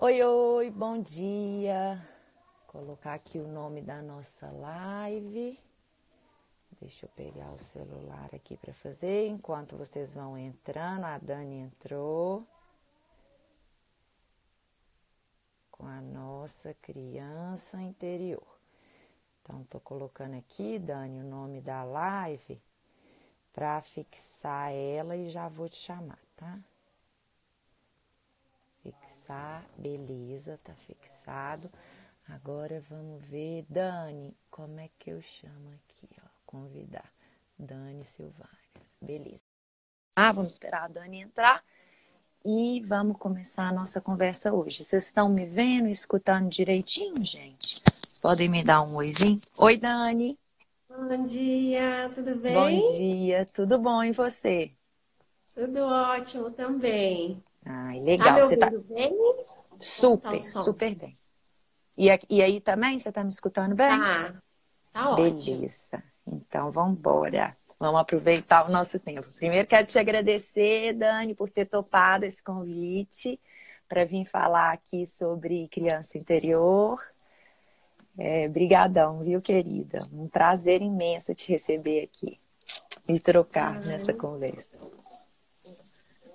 Oi, oi, bom dia. Vou colocar aqui o nome da nossa live. Deixa eu pegar o celular aqui para fazer enquanto vocês vão entrando. A Dani entrou com a nossa criança interior. Então, tô colocando aqui, Dani, o nome da live para fixar ela e já vou te chamar, tá? Fixar, beleza, tá fixado. Agora vamos ver, Dani, como é que eu chamo aqui, ó, convidar. Dani Silvares, beleza. Vamos esperar a Dani entrar e vamos começar a nossa conversa hoje. Vocês estão me vendo, escutando direitinho, gente? Vocês podem me dar um oizinho? Oi, Dani. Bom dia, tudo Bom bem? dia, tudo bom e você? Tudo ótimo também. Ai, Tá legal, me você tá ouvindo bem? Como tá o super, som? super bem. E aí também, você tá me escutando bem? Tá ótimo. Beleza. Então, vamos embora. Vamos aproveitar o nosso tempo. Primeiro, quero te agradecer, Dani, por ter topado esse convite para vir falar aqui sobre criança interior. Brigadão, viu, querida? Um prazer imenso te receber aqui e trocar nessa Ai, conversa.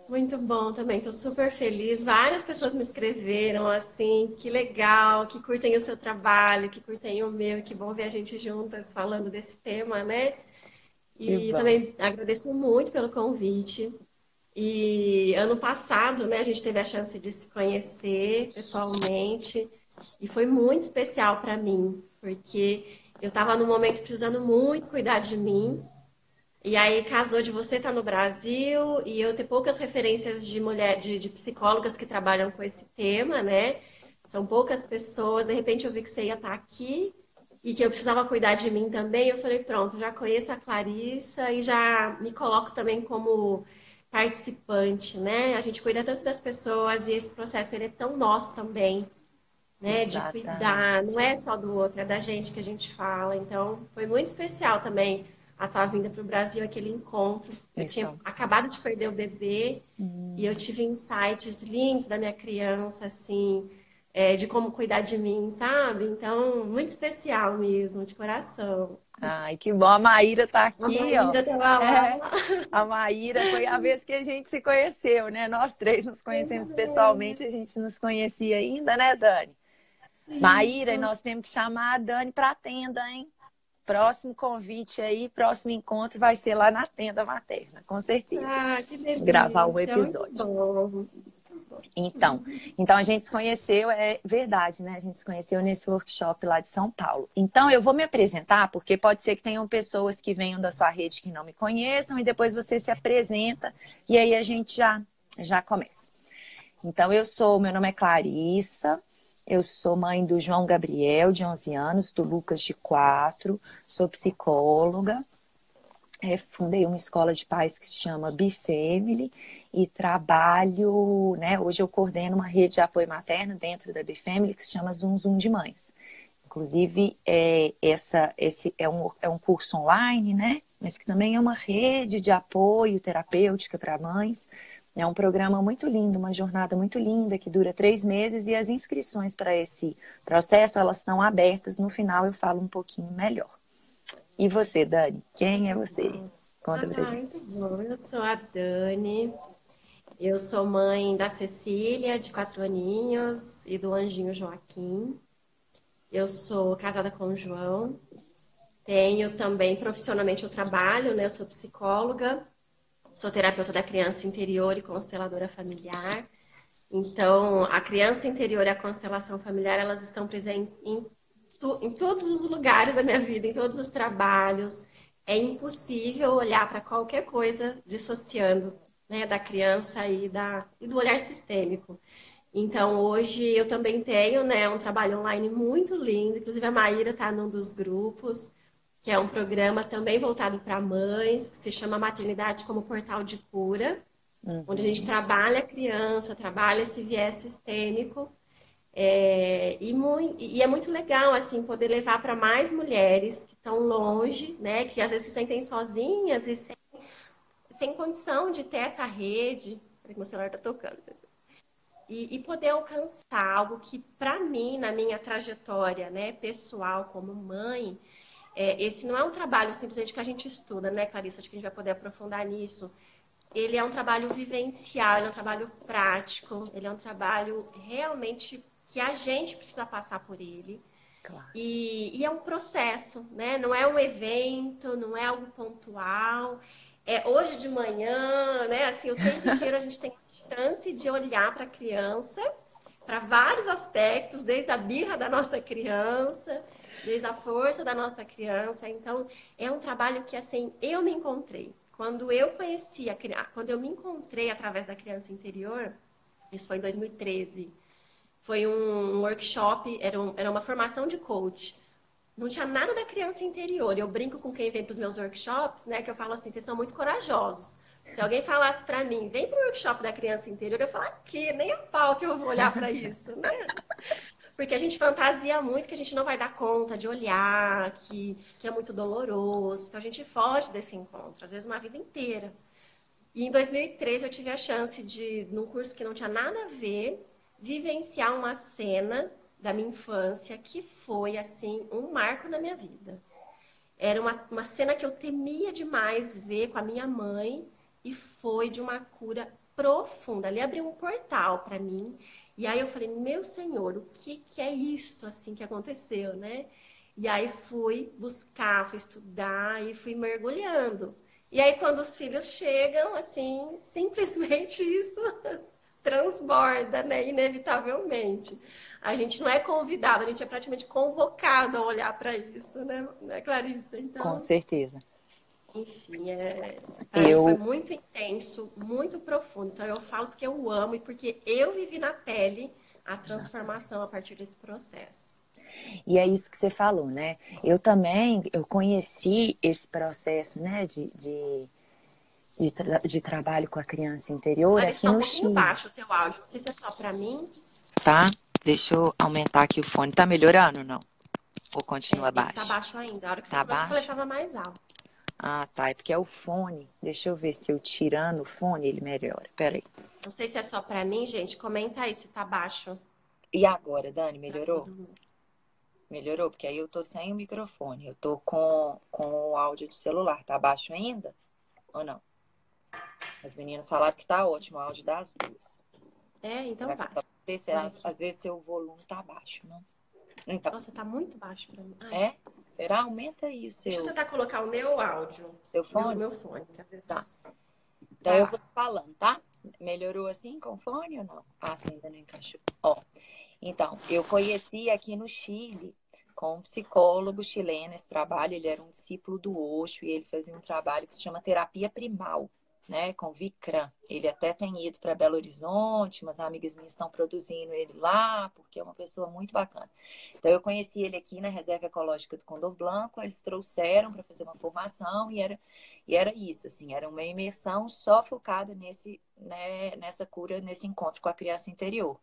muito bom também, tô super feliz. Várias pessoas me escreveram assim, que legal, que curtem o seu trabalho, que curtem o meu, que bom ver a gente juntas falando desse tema, né? Que E bom. também agradeço muito pelo convite. E ano passado, né, a gente teve a chance de se conhecer pessoalmente e foi muito especial para mim, porque eu estava num momento precisando muito cuidar de mim. E aí casou de você estar no Brasil e eu ter poucas referências de mulher, de psicólogas que trabalham com esse tema, né? São poucas pessoas. De repente eu vi que você ia estar aqui e que eu precisava cuidar de mim também. Eu falei, pronto, já conheço a Clarissa e já me coloco também como participante, né? A gente cuida tanto das pessoas e esse processo ele é tão nosso também, né? De cuidar, Exatamente. não é só do outro, é da gente que a gente fala. Então, foi muito especial também a tua vinda para o Brasil, aquele encontro. Eu tinha Então, acabado de perder o bebê e eu tive insights lindos da minha criança, assim, de como cuidar de mim, sabe? Então, muito especial mesmo, de coração. ai, que bom. A Maíra tá A aqui, ó. Maíra estava lá. É, a Maíra foi a vez que a gente se conheceu, né? Nós três nos conhecemos pessoalmente, a gente nos conhecia ainda, né, Dani? Maíra, e Isso. nós temos que chamar a Dani para a tenda, hein? Próximo convite aí, próximo encontro vai ser lá na tenda materna, com certeza. Ah, que Gravar um delícia, muito episódio. bom. Então, então a gente se conheceu, é verdade, né? A gente se conheceu nesse workshop lá de São Paulo. Então eu vou me apresentar, porque pode ser que tenham pessoas que venham da sua rede que não me conheçam e depois você se apresenta e aí a gente já começa. Então meu nome é Clarissa, eu sou mãe do João Gabriel, de 11 anos, do Lucas, de 4, sou psicóloga, fundei uma escola de pais que se chama Bifamily e trabalho, né? Hoje eu coordeno uma rede de apoio materno dentro da Bifamily que se chama Zum Zum de Mães. Inclusive, esse é um curso online, né? Mas que também é uma rede de apoio terapêutica para mães. É um programa muito lindo, uma jornada muito linda que dura 3 meses e as inscrições para esse processo elas estão abertas. No final eu falo um pouquinho melhor. E você, Dani? Quem é Muito você? bom. Conta pra Muito gente. bom. Eu sou a Dani. Eu sou mãe da Cecília, de 4 aninhos, e do Anjinho Joaquim. Eu sou casada com o João. Tenho também, profissionalmente, eu trabalho, né? Eu sou psicóloga, sou terapeuta da criança interior e consteladora familiar. Então, a criança interior e a constelação familiar, elas estão presentes em todos os lugares da minha vida, em todos os trabalhos. É impossível olhar para qualquer coisa dissociando, né, da criança e do olhar sistêmico. Então, hoje eu também tenho, né, um trabalho online muito lindo. Inclusive, a Maíra está num dos grupos, que é um programa também voltado para mães, que se chama Maternidade como Portal de Cura, onde a gente Uhum. trabalha a criança, trabalha esse viés sistêmico. E é muito legal, assim, poder levar para mais mulheres que estão longe, né? Que às vezes se sentem sozinhas e sem condição de ter essa rede. Peraí que meu celular está tocando. e poder alcançar algo que, para mim, na minha trajetória, né, pessoal como mãe, esse não é um trabalho simplesmente que a gente estuda, né, Clarissa? Acho que a gente vai poder aprofundar nisso. Ele é um trabalho vivencial, ele é um trabalho prático, ele é um trabalho realmente que a gente precisa passar por ele. Claro. E é um processo, né? Não é um evento, não é algo pontual. É hoje de manhã, né? Assim, o tempo inteiro a gente tem a chance de olhar para a criança, para vários aspectos, desde a birra da nossa criança, desde a força da nossa criança. Então, é um trabalho que, assim, eu me encontrei. Quando eu conheci quando eu me encontrei através da criança interior, isso foi em 2013. Foi um workshop, era uma formação de coach. Não tinha nada da criança interior. Eu brinco com quem vem para os meus workshops, né? Que eu falo assim, vocês são muito corajosos. Se alguém falasse para mim, vem para o workshop da criança interior, eu falo, aqui, nem a pau que eu vou olhar para isso, né? Porque a gente fantasia muito que a gente não vai dar conta de olhar, que é muito doloroso. Então a gente foge desse encontro, às vezes uma vida inteira. E em 2013 eu tive a chance de, num curso que não tinha nada a ver, vivenciar uma cena da minha infância que foi, assim, um marco na minha vida. Era uma cena que eu temia demais ver com a minha mãe e foi de uma cura profunda. Ali abriu um portal para mim. E aí eu falei, meu Senhor, o que é isso assim que aconteceu, né? E aí fui buscar, fui estudar e fui mergulhando. E aí quando os filhos chegam, assim, simplesmente isso transborda, né? Inevitavelmente. A gente não é convidado, a gente é praticamente convocado a olhar para isso, né, Clarissa? Com Então, certeza. enfim, para mim foi Eu, muito intenso, muito profundo. Então, eu falo porque eu amo e porque eu vivi na pele a transformação a partir desse processo. e é isso que você falou, né? Eu também, eu conheci esse processo, né, de trabalho com a criança interior Larissa, aqui está um no pouquinho Chile, baixo o teu áudio. Não sei se é só para mim. tá? Deixa eu aumentar aqui o fone. Tá melhorando ou não? Ou continua Ele tá baixo? baixo ainda. A hora que você Tá começou a falar, ele baixo? estava mais alto. Ah, tá. É porque é o fone. Deixa eu ver se eu tirando o fone ele melhora. Pera aí. Não sei se é só para mim, gente. Comenta aí se tá baixo E agora, Dani, para melhorou? todo mundo. Melhorou? Porque aí eu tô sem o microfone. Eu tô com o áudio do celular. Tá baixo ainda? Ou não? As meninas falaram que tá ótimo o áudio das duas. Então Será que vai. tá? Vai aqui. Às vezes seu volume tá baixo, não? Então, Nossa, tá muito baixo pra mim. Ai, é? Será? Aumenta aí o deixa eu seu, tentar colocar o meu áudio, seu meu, fone? meu fone, que às Tá. vezes Então vai eu lá. vou falando, tá? Melhorou assim com fone ou não? Ah, sim, ainda não encaixou. Ó, então, eu conheci aqui no Chile com um psicólogo chileno esse trabalho. Ele era um discípulo do Osho e ele fazia um trabalho que se chama terapia primal, né? Com Vikram. Ele até tem ido para Belo Horizonte, umas amigas minhas estão produzindo ele lá, porque é uma pessoa muito bacana. Então, eu conheci ele aqui na Reserva Ecológica do Condor Blanco. Eles trouxeram para fazer uma formação e era isso, assim, era uma imersão só focada nessa cura, nesse encontro com a criança interior.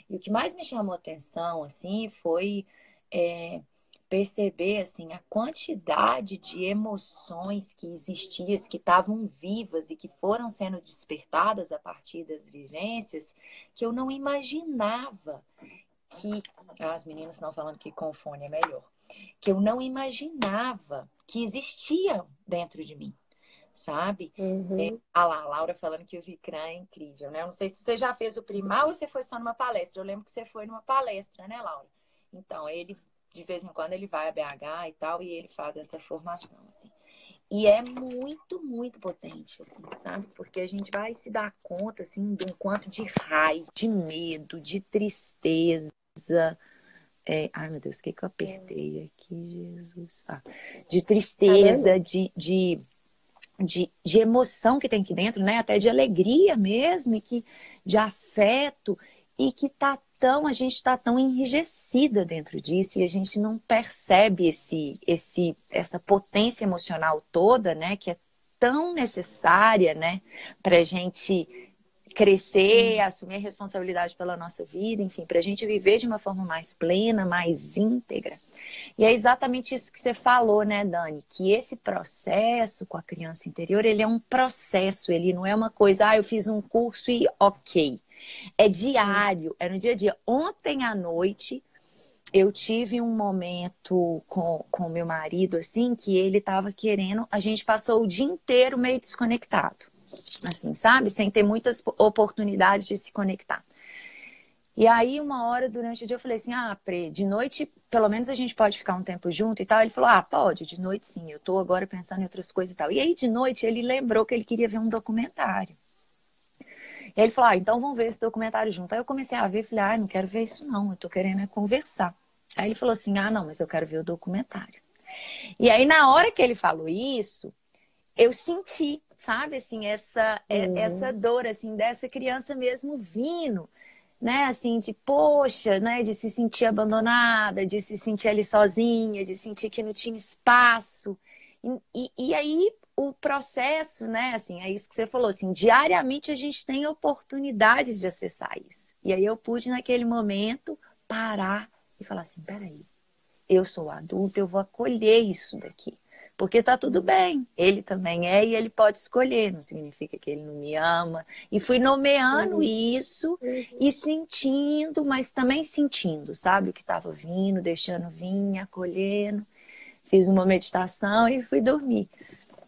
E o que mais me chamou a atenção, assim, foi é, perceber, assim, a quantidade de emoções que existiam, que estavam vivas e que foram sendo despertadas a partir das vivências, que eu não imaginava que... as meninas estão falando que com fone é melhor. Que eu não imaginava que existiam dentro de mim, sabe? Uhum. Ah lá, a Laura falando que o Vikram é incrível, né? Eu não sei se você já fez o primal ou você foi só numa palestra. Eu lembro que você foi numa palestra, né, Laura? Então, ele, de vez em quando, ele vai a BH e tal, e ele faz essa formação, assim. E é muito, muito potente, assim, sabe? Porque a gente vai se dar conta, assim, de um quanto de raiva, de medo, de tristeza. Ai, meu Deus, o que que eu apertei aqui, Jesus? De Tá tristeza, normal. de emoção que tem aqui dentro, né? Até de alegria mesmo, de afeto, e que a gente está tão enrijecida dentro disso e a gente não percebe essa potência emocional toda, né? Que é tão necessária, né? Para a gente crescer, assumir a responsabilidade pela nossa vida, enfim, para a gente viver de uma forma mais plena, mais íntegra. E é exatamente isso que você falou, né, Dani? Que esse processo com a criança interior, ele é um processo, ele não é uma coisa, eu fiz um curso e ok. É diário, é no dia a dia. Ontem à noite, eu tive um momento com meu marido, assim, que ele estava querendo... A gente passou o dia inteiro meio desconectado, assim, sabe? Sem ter muitas oportunidades de se conectar. E aí, uma hora durante o dia, eu falei assim, Pre, de noite, pelo menos a gente pode ficar um tempo junto e tal. Ele falou, pode, de noite sim, eu tô agora pensando em outras coisas e tal. E aí, de noite, ele lembrou que ele queria ver um documentário. E aí ele falou, então vamos ver esse documentário junto. Aí eu comecei a ver, falei, não quero ver isso não, eu tô querendo conversar. Aí ele falou assim, não, mas eu quero ver o documentário. E aí, na hora que ele falou isso, eu senti, sabe, assim, essa dor, assim, dessa criança mesmo vindo, né, assim, de poxa, né, de se sentir abandonada, de se sentir ali sozinha, de sentir que não tinha espaço. E aí o processo, né, assim, é isso que você falou, assim, diariamente a gente tem oportunidades de acessar isso. E aí eu pude naquele momento parar e falar assim, peraí, eu sou adulta, eu vou acolher isso daqui. Porque tá tudo bem, ele também é e ele pode escolher, não significa que ele não me ama. E fui nomeando isso e sentindo, mas também sentindo, sabe? O que estava vindo, deixando vir, acolhendo. Fiz uma meditação e fui dormir.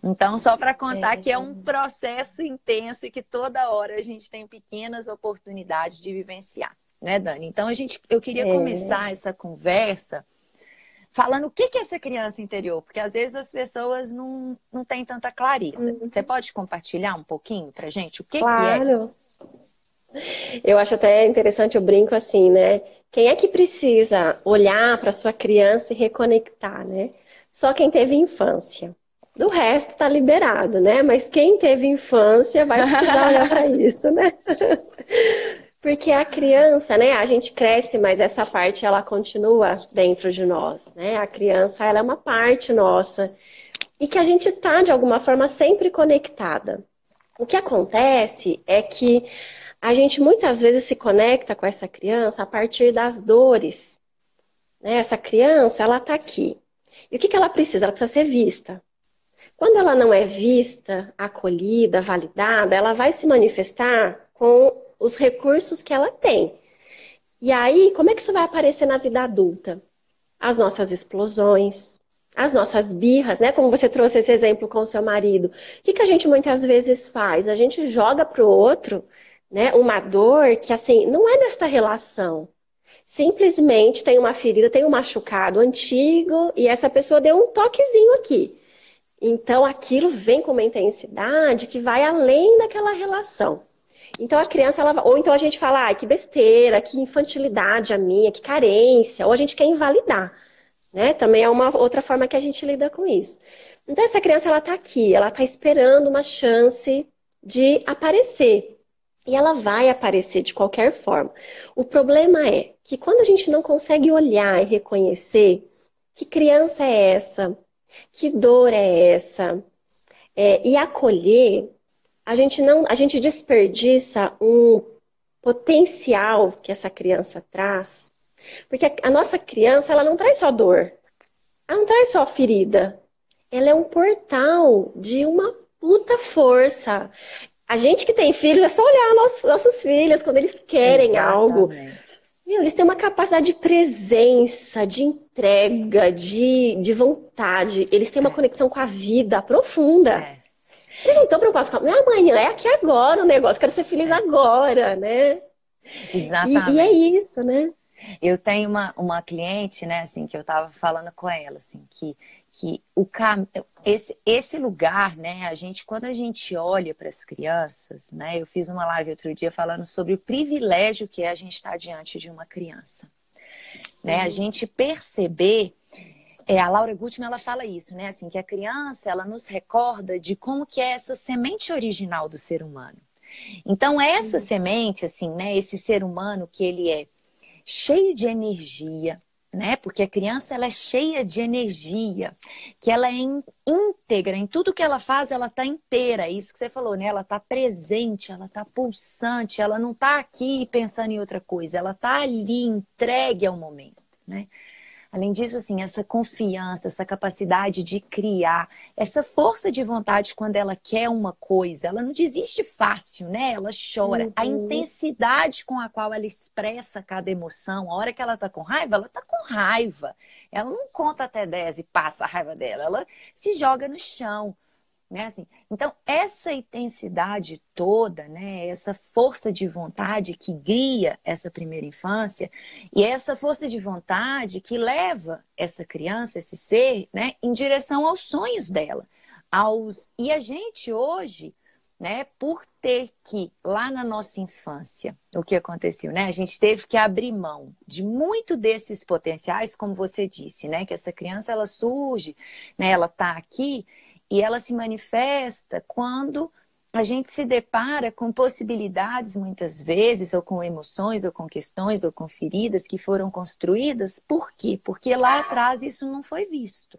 Então, só para contar que é um processo intenso e que toda hora a gente tem pequenas oportunidades de vivenciar, né, Dani? Então, eu queria começar essa conversa falando o que é essa criança interior, porque às vezes as pessoas não têm tanta clareza. Você pode compartilhar um pouquinho pra gente o que é? Claro. Eu acho até interessante, eu brinco assim, né? Quem é que precisa olhar para sua criança e reconectar, né? Só quem teve infância. Do resto está liberado, né? Mas quem teve infância vai precisar olhar para isso, né? Porque a criança, né? A gente cresce, mas essa parte ela continua dentro de nós, né? A criança, ela é uma parte nossa e que a gente tá de alguma forma sempre conectada. O que acontece é que a gente muitas vezes se conecta com essa criança a partir das dores, né? Essa criança, ela tá aqui. E o que ela precisa? Ela precisa ser vista. Quando ela não é vista, acolhida, validada, ela vai se manifestar com os recursos que ela tem. E aí, como é que isso vai aparecer na vida adulta? As nossas explosões, as nossas birras, né? Como você trouxe esse exemplo com o seu marido. O que a gente muitas vezes faz? A gente joga para o outro, né, uma dor que, assim, não é desta relação. Simplesmente tem uma ferida, tem um machucado antigo e essa pessoa deu um toquezinho aqui. Então, aquilo vem com uma intensidade que vai além daquela relação. Então, a criança, ou então a gente fala, que besteira, que infantilidade a minha, que carência, ou a gente quer invalidar, né? Também é uma outra forma que a gente lida com isso. Então, essa criança, ela tá aqui, ela tá esperando uma chance de aparecer. E ela vai aparecer de qualquer forma. O problema é que quando a gente não consegue olhar e reconhecer que criança é essa, que dor é essa, e acolher, a gente desperdiça um potencial que essa criança traz, porque a nossa criança, ela não traz só dor, ela não traz só ferida, ela é um portal de uma puta força. A gente que tem filhos, é só olhar nossos filhos quando eles querem algo. Exatamente. Meu, eles têm uma capacidade de presença, de entrega, de vontade. Eles têm uma conexão com a vida profunda. É, Eles não estão preocupados com amanhã, é aqui agora o negócio, quero ser feliz agora, né? E é exatamente. isso, né? Eu tenho uma cliente, né, assim, que eu tava falando com ela, assim, que esse lugar, né, quando a gente olha para as crianças, né, eu fiz uma live outro dia falando sobre o privilégio que é a gente estar diante de uma criança, né, a gente perceber, a Laura Gutman, ela fala isso, né, assim, que a criança, ela nos recorda de como que é essa semente original do ser humano. Então, essa semente, assim, né, esse ser humano que ele é cheio de energia, né? Porque a criança ela é cheia de energia, que ela é íntegra, em tudo que ela faz, ela tá inteira. É isso que você falou, né? Ela tá presente, ela tá pulsante, ela não tá aqui pensando em outra coisa, ela tá ali entregue ao momento, né? Além disso, assim, essa confiança, essa capacidade de criar, essa força de vontade quando ela quer uma coisa, ela não desiste fácil, né? Ela chora. A Uhum. intensidade com a qual ela expressa cada emoção, a hora que ela tá com raiva, ela tá com raiva. Ela não conta até 10 e passa a raiva dela, ela se joga no chão. Né? Assim, então, essa intensidade toda, né? Essa força de vontade que guia essa primeira infância e essa força de vontade que leva essa criança, esse ser, né, em direção aos sonhos dela. E a gente hoje, né, por ter que, lá na nossa infância, o que aconteceu, né? A gente teve que abrir mão de muito desses potenciais, como você disse, né? Que essa criança, ela surge, né? Ela está aqui e ela se manifesta quando a gente se depara com possibilidades, muitas vezes, ou com emoções, ou com questões, ou com feridas que foram construídas. Por quê? Porque lá atrás isso não foi visto.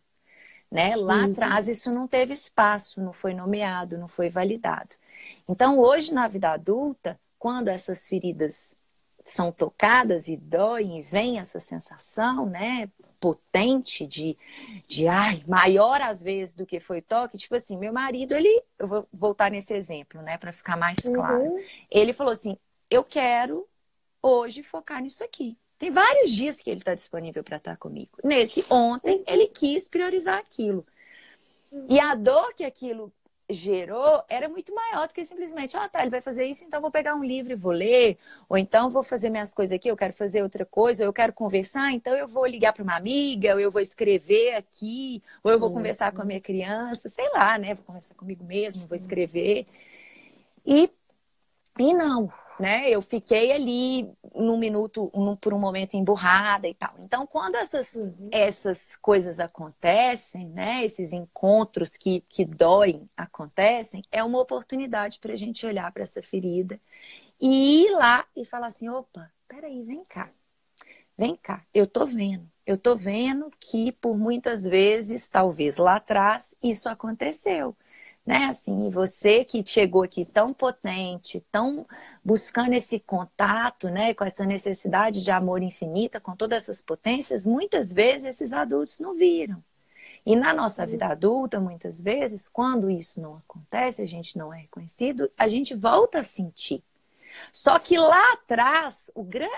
Né? Lá Uhum. atrás isso não teve espaço, não foi nomeado, não foi validado. Então, hoje, na vida adulta, quando essas feridas são tocadas e doem, e vem essa sensação, né, potente de ai, maior às vezes do que foi toque, tipo assim, meu marido, eu vou voltar nesse exemplo, né, para ficar mais claro. Uhum. Ele falou assim: eu quero hoje focar nisso aqui. Tem vários dias que ele está disponível para estar comigo. Nesse ontem, ele quis priorizar aquilo. E a Uhum. dor que aquilo gerou era muito maior do que simplesmente, tá, ele vai fazer isso, então vou pegar um livro e vou ler, ou então vou fazer minhas coisas aqui, eu quero fazer outra coisa, ou eu quero conversar, então eu vou ligar para uma amiga, ou eu vou escrever aqui, ou eu vou conversar com a Uhum. minha criança, sei lá, né? Vou conversar comigo mesmo, vou escrever. E e não, né? Eu fiquei ali num minuto, por um momento emburrada e tal. Então, quando Uhum. essas coisas acontecem, né? Esses encontros que doem acontecem, é uma oportunidade para a gente olhar para essa ferida e ir lá e falar assim: opa, peraí, vem cá, eu tô vendo que por muitas vezes, talvez lá atrás, isso aconteceu. Né, assim, e você que chegou aqui tão potente, tão buscando esse contato, né, com essa necessidade de amor infinita, com todas essas potências, muitas vezes esses adultos não viram. E na nossa vida adulta, muitas vezes, quando isso não acontece, a gente não é reconhecido, a gente volta a sentir. Só que lá atrás,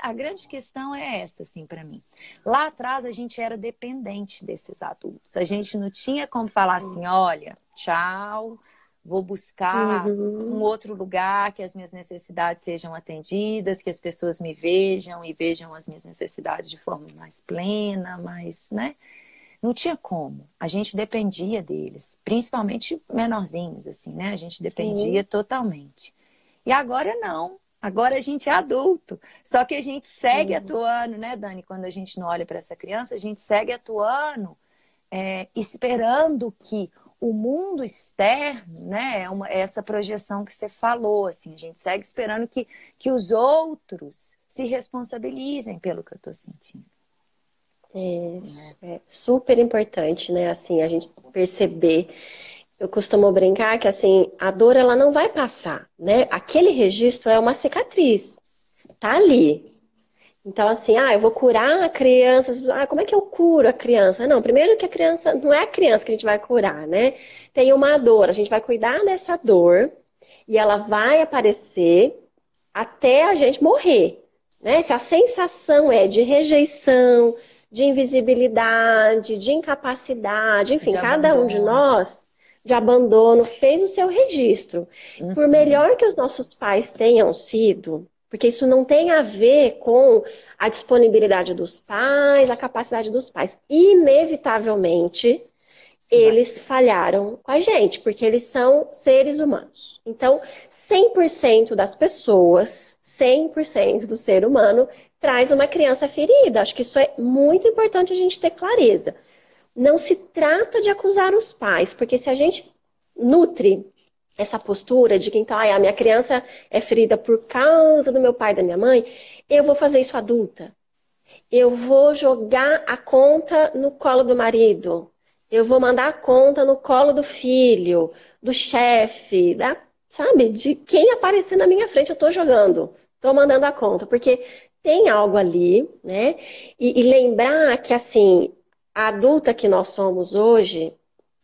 a grande questão é essa, assim, para mim. Lá atrás, a gente era dependente desses adultos. A gente não tinha como falar assim: olha, tchau, vou buscar um Uhum. outro lugar que as minhas necessidades sejam atendidas, que as pessoas me vejam e vejam as minhas necessidades de forma mais plena, mais, né? Não tinha como. A gente dependia deles, principalmente menorzinhos, assim, né? A gente dependia Sim. totalmente. E agora não. Agora a gente é adulto. Só que a gente segue Uhum. atuando, né, Dani? Quando a gente não olha para essa criança, a gente segue atuando, esperando que o mundo externo, né, é essa projeção que você falou, assim, a gente segue esperando que os outros se responsabilizem pelo que eu estou sentindo. É super importante, né? Assim, a gente perceber. Eu costumo brincar que assim, a dor ela não vai passar, né? Aquele registro é uma cicatriz, tá ali. Então, assim, eu vou curar a criança. Como é que eu curo a criança? Não, primeiro que a criança, não é a criança que a gente vai curar, né? Tem uma dor, a gente vai cuidar dessa dor e ela vai aparecer até a gente morrer, né? Se a sensação é de rejeição, de invisibilidade, de incapacidade, enfim, De cada um de abandono. nós de abandono fez o seu registro. Por Uhum. melhor que os nossos pais tenham sido, porque isso não tem a ver com a disponibilidade dos pais, a capacidade dos pais. Inevitavelmente, Vai eles ser. falharam com a gente, porque eles são seres humanos. Então, 100% das pessoas, 100% do ser humano traz uma criança ferida. Acho que isso é muito importante a gente ter clareza. Não se trata de acusar os pais, porque se a gente nutre essa postura de que então, a minha criança é ferida por causa do meu pai e da minha mãe, eu vou fazer isso adulta. Eu vou jogar a conta no colo do marido. Eu vou mandar a conta no colo do filho, do chefe, sabe? De quem aparecer na minha frente, eu tô jogando. tô mandando a conta, porque tem algo ali, né? E lembrar que, assim, a adulta que nós somos hoje,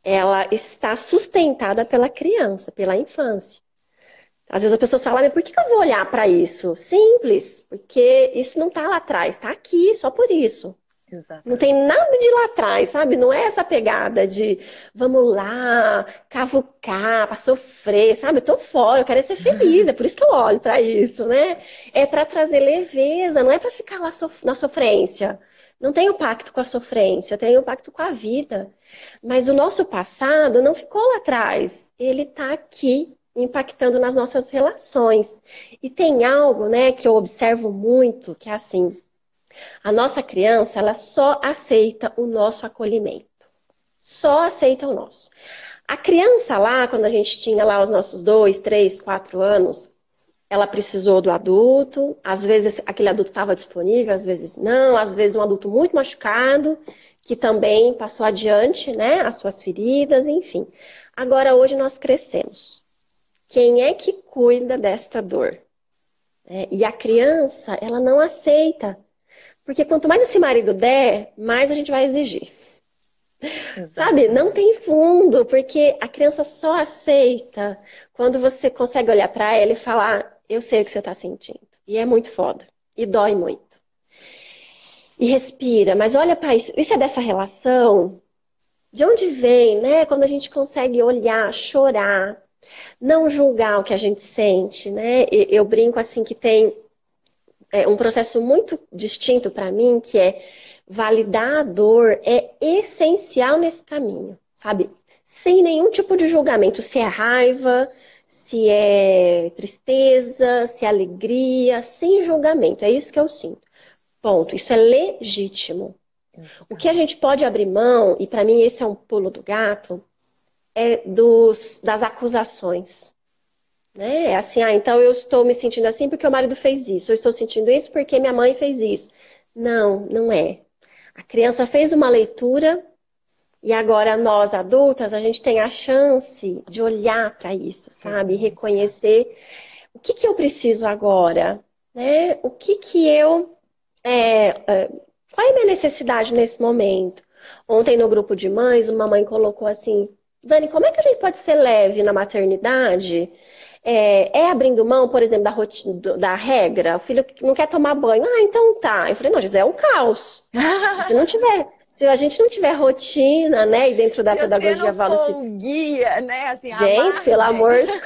ela está sustentada pela criança, pela infância. Às vezes a pessoa fala, mas por que eu vou olhar para isso? Simples, porque isso não está lá atrás, está aqui, só por isso. Não tem Exatamente. nada de lá atrás, sabe? Não é essa pegada de vamos lá, cavucar, para sofrer, sabe? Eu tô fora, eu quero ser feliz, é por isso que eu olho para isso, né? É para trazer leveza, não é para ficar lá na sofrência. Não tem o pacto com a sofrência, tem o pacto com a vida. Mas o nosso passado não ficou lá atrás, ele está aqui impactando nas nossas relações. E tem algo, né, que eu observo muito, que é assim, a nossa criança, ela só aceita o nosso acolhimento. Só aceita o nosso. A criança lá, quando a gente tinha lá os nossos 2, 3, 4 anos, ela precisou do adulto. Às vezes aquele adulto estava disponível, às vezes não. Às vezes um adulto muito machucado, que também passou adiante, né, as suas feridas, enfim. Agora, hoje nós crescemos. Quem é que cuida desta dor? E a criança, ela não aceita. Porque quanto mais esse marido der, mais a gente vai exigir. Sabe? Não tem Exatamente. fundo, porque a criança só aceita quando você consegue olhar para ela e falar: eu sei o que você está sentindo. E é muito foda. E dói muito. E respira, mas olha para isso. Isso é dessa relação? De onde vem, né? Quando a gente consegue olhar, chorar, não julgar o que a gente sente, né? Eu brinco assim que tem um processo muito distinto para mim, que é validar a dor é essencial nesse caminho, sabe? Sem nenhum tipo de julgamento, se é raiva, se é tristeza, se é alegria, sem julgamento. É isso que eu sinto. Ponto. Isso é legítimo. O que a Exatamente. gente pode abrir mão, e para mim esse é um pulo do gato, é das acusações. Né? É assim, então eu estou me sentindo assim porque o marido fez isso, eu estou sentindo isso porque minha mãe fez isso. Não, não é. A criança fez uma leitura e agora nós, adultas, a gente tem a chance de olhar para isso, sabe? Experienciar. Reconhecer o que que eu preciso agora, né? O que que eu... é, é, qual é a minha necessidade nesse momento? Ontem no grupo de mães, uma mãe colocou assim, Dani, como é que a gente pode ser leve na maternidade? Abrindo mão, por exemplo, da rotina, da regra. O filho não quer tomar banho. Ah, então tá. Eu falei, não, José, é um caos. Se a gente não tiver rotina, né, e dentro da Se você pedagogia não fala assim, for o guia, né, assim, a gente, pelo margem, amor,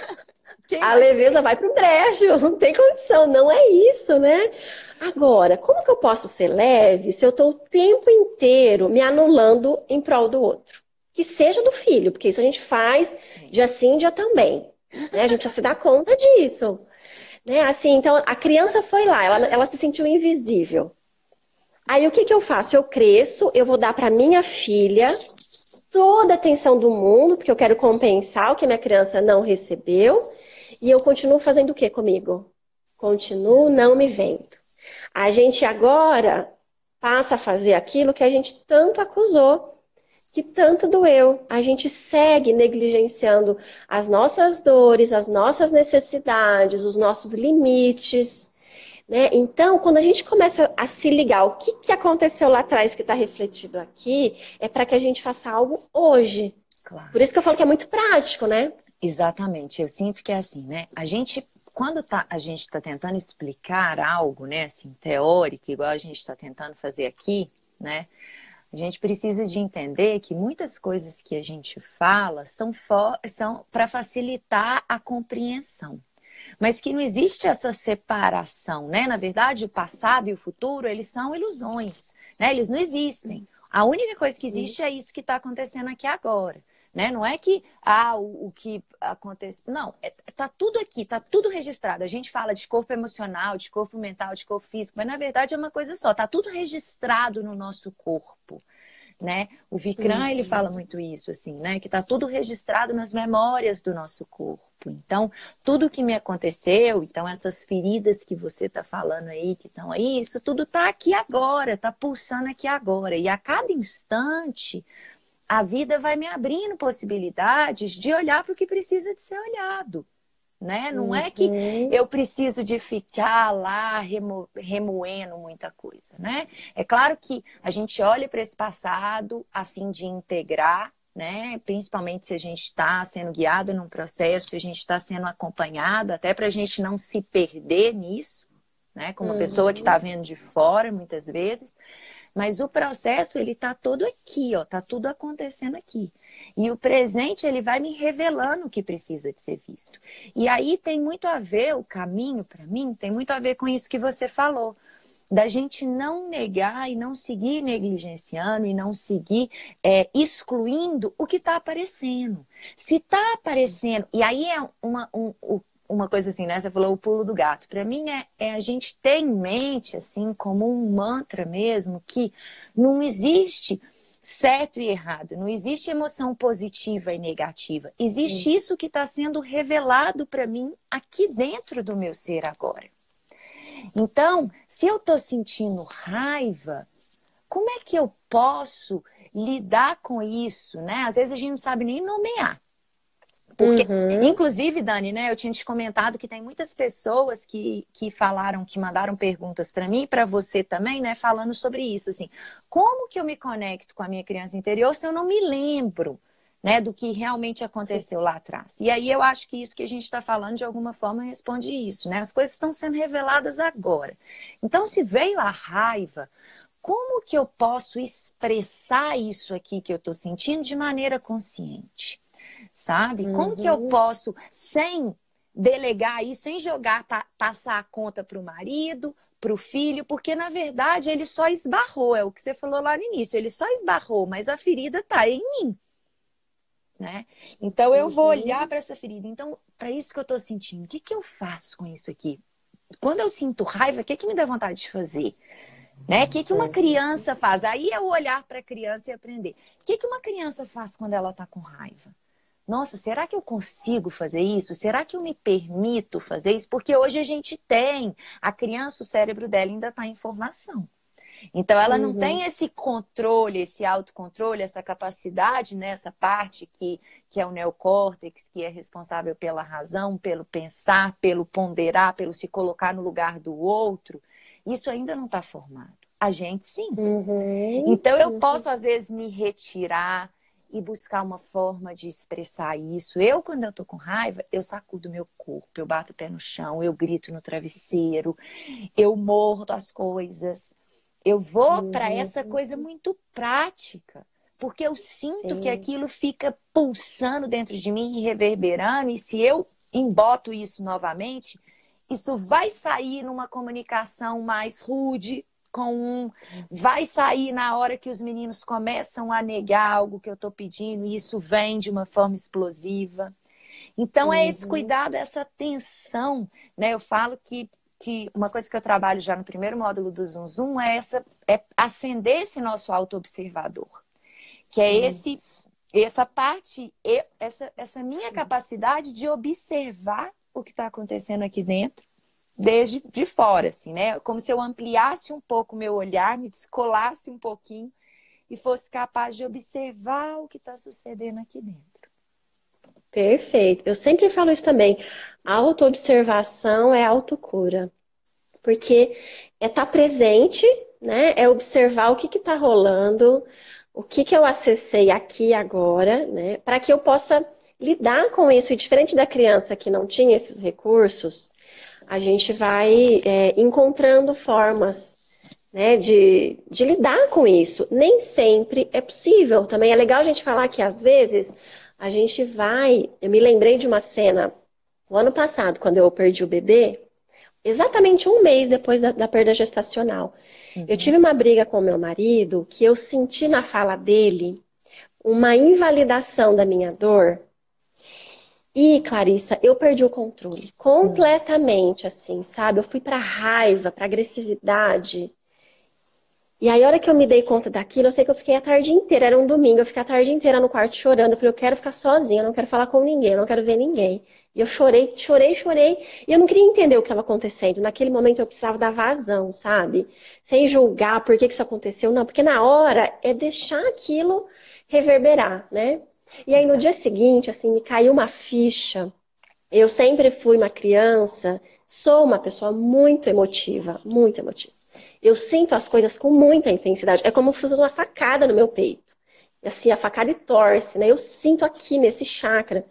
quem a vai leveza ser? vai pro brejo, não tem condição, não é isso, né? Agora, como que eu posso ser leve se eu estou o tempo inteiro me anulando em prol do outro? Que seja do filho, porque isso a gente faz Sim. dia sim, dia também. Né? A gente precisa se dar conta disso. Né? Assim, então, a criança foi lá, ela se sentiu invisível. Aí, o que que eu faço? Eu cresço, eu vou dar para minha filha toda a atenção do mundo, porque eu quero compensar o que minha criança não recebeu, e eu continuo fazendo o que comigo? Continuo não me vendo. A gente agora passa a fazer aquilo que a gente tanto acusou, que tanto doeu. A gente segue negligenciando as nossas dores, as nossas necessidades, os nossos limites, né? Então, quando a gente começa a se ligar o que, que aconteceu lá atrás que está refletido aqui, é para que a gente faça algo hoje. Por Claro. isso que eu falo que é muito prático, né? Exatamente. Eu sinto que é assim, né? Quando a gente está tentando explicar algo, né, assim, teórico, igual a gente está tentando fazer aqui, né? A gente precisa de entender que muitas coisas que a gente fala são para facilitar a compreensão. Mas que não existe essa separação, né? Na verdade, o passado e o futuro, eles são ilusões, né? Eles não existem. A única coisa que existe é isso que está acontecendo aqui agora. Né? Não é que o que acontece. Não, tá tudo aqui, tá tudo registrado. A gente fala de corpo emocional, de corpo mental, de corpo físico, mas na verdade é uma coisa só, tá tudo registrado no nosso corpo. Né? O Vikram, ele Uhum. fala muito isso, assim, né? Que está tudo registrado nas memórias do nosso corpo. Então, tudo que me aconteceu, então essas feridas que você está falando aí, que estão aí, isso tudo está aqui agora, está pulsando aqui agora. E a cada instante, a vida vai me abrindo possibilidades de olhar para o que precisa de ser olhado. né? Não é que Uhum. eu preciso de ficar lá remoendo muita coisa, né? É claro que a gente olha para esse passado a fim de integrar, né? Principalmente se a gente está sendo guiada num processo, se a gente está sendo acompanhada, até para a gente não se perder nisso, né? Como uma pessoa que está Uhum. vendo de fora, muitas vezes. Mas o processo, ele tá todo aqui, ó, tá tudo acontecendo aqui. E o presente, ele vai me revelando o que precisa de ser visto. E aí tem muito a ver, o caminho, para mim, tem muito a ver com isso que você falou. Da gente não negar e não seguir negligenciando e não seguir excluindo o que está aparecendo. Se está aparecendo, e aí é uma coisa assim, né? Você falou o pulo do gato. Para mim é a gente ter em mente, assim, como um mantra mesmo, que não existe certo e errado, não existe emoção positiva e negativa. Existe isso que está sendo revelado para mim aqui dentro do meu ser agora. Então, se eu estou sentindo raiva, como é que eu posso lidar com isso, né? Às vezes a gente não sabe nem nomear. Porque, Uhum. inclusive, Dani, né, eu tinha te comentado que tem muitas pessoas que falaram, que mandaram perguntas para mim e para você também, né, falando sobre isso, assim, como que eu me conecto com a minha criança interior se eu não me lembro, né, do que realmente aconteceu lá atrás? E aí eu acho que isso que a gente está falando, de alguma forma, responde isso, né? As coisas estão sendo reveladas agora. Então, se veio a raiva, como que eu posso expressar isso aqui que eu estou sentindo de maneira consciente? Sabe? Como que eu Uhum. posso, sem delegar isso, sem jogar, passar a conta para o marido, para o filho, porque na verdade ele só esbarrou, é o que você falou lá no início, ele só esbarrou, mas a ferida está em mim, né? Então eu vou olhar Uhum. para essa ferida. Então, para isso que eu estou sentindo, o que que eu faço com isso aqui? Quando eu sinto raiva, o que que me dá vontade de fazer? Né? O que que uma Uhum. criança faz? Aí é o olhar para a criança e aprender. O que que uma criança faz quando ela está com raiva? Nossa, será que eu consigo fazer isso? Será que eu me permito fazer isso? Porque hoje a gente tem, a criança, o cérebro dela ainda está em formação. Então, ela não tem Uhum. esse controle, esse autocontrole, essa capacidade nessa parte que é o neocórtex, que é responsável pela razão, pelo pensar, pelo ponderar, pelo se colocar no lugar do outro. Isso ainda não está formado. A gente sim. Uhum. Então, eu Uhum. posso, às vezes, me retirar e buscar uma forma de expressar isso. Eu, quando eu tô com raiva, eu sacudo meu corpo, eu bato o pé no chão, eu grito no travesseiro, eu mordo as coisas. Eu vou para essa Uhum. coisa muito prática, porque eu sinto que Sim. aquilo fica pulsando dentro de mim e reverberando, e se eu emboto isso novamente, isso vai sair numa comunicação mais rude com um, vai sair na hora que os meninos começam a negar algo que eu estou pedindo, e isso vem de uma forma explosiva. Então, é esse Uhum. cuidado, essa atenção, né? Eu falo que uma coisa que eu trabalho já no primeiro módulo do Zum Zum é acender esse nosso auto-observador, que é Uhum. essa parte, essa minha capacidade de observar o que está acontecendo aqui dentro, desde de fora, assim, né? Como se eu ampliasse um pouco o meu olhar, me descolasse um pouquinho e fosse capaz de observar o que está sucedendo aqui dentro. Perfeito. Eu sempre falo isso também. Autoobservação é autocura. Porque é estar presente, né? É observar o que está rolando, o que eu acessei aqui agora, né? Para que eu possa lidar com isso. E diferente da criança que não tinha esses recursos, a gente vai encontrando formas, né, de lidar com isso. Nem sempre é possível. Também é legal a gente falar que às vezes a gente vai. Eu me lembrei de uma cena o ano passado, quando eu perdi o bebê. Exatamente um mês depois da perda gestacional. Eu Uhum. tive uma briga com meu marido que eu senti na fala dele uma invalidação da minha dor. E, Clarissa, eu perdi o controle completamente, assim, sabe? Eu fui para raiva, para agressividade. E aí, a hora que eu me dei conta daquilo, eu sei que eu fiquei a tarde inteira, era um domingo, eu fiquei a tarde inteira no quarto chorando. Eu falei, eu quero ficar sozinha, eu não quero falar com ninguém, eu não quero ver ninguém. E eu chorei, chorei, chorei. E eu não queria entender o que estava acontecendo. Naquele momento eu precisava dar vazão, sabe? Sem julgar por que que isso aconteceu. Não, porque na hora é deixar aquilo reverberar, né? E aí no dia Exato. seguinte, assim, me caiu uma ficha Eu sempre fui uma criança, sou uma pessoa muito emotiva, muito emotiva. Eu sinto as coisas com muita intensidade. É como se fosse uma facada no meu peito. E assim, a facada e torce, né? Eu sinto aqui nesse chakra.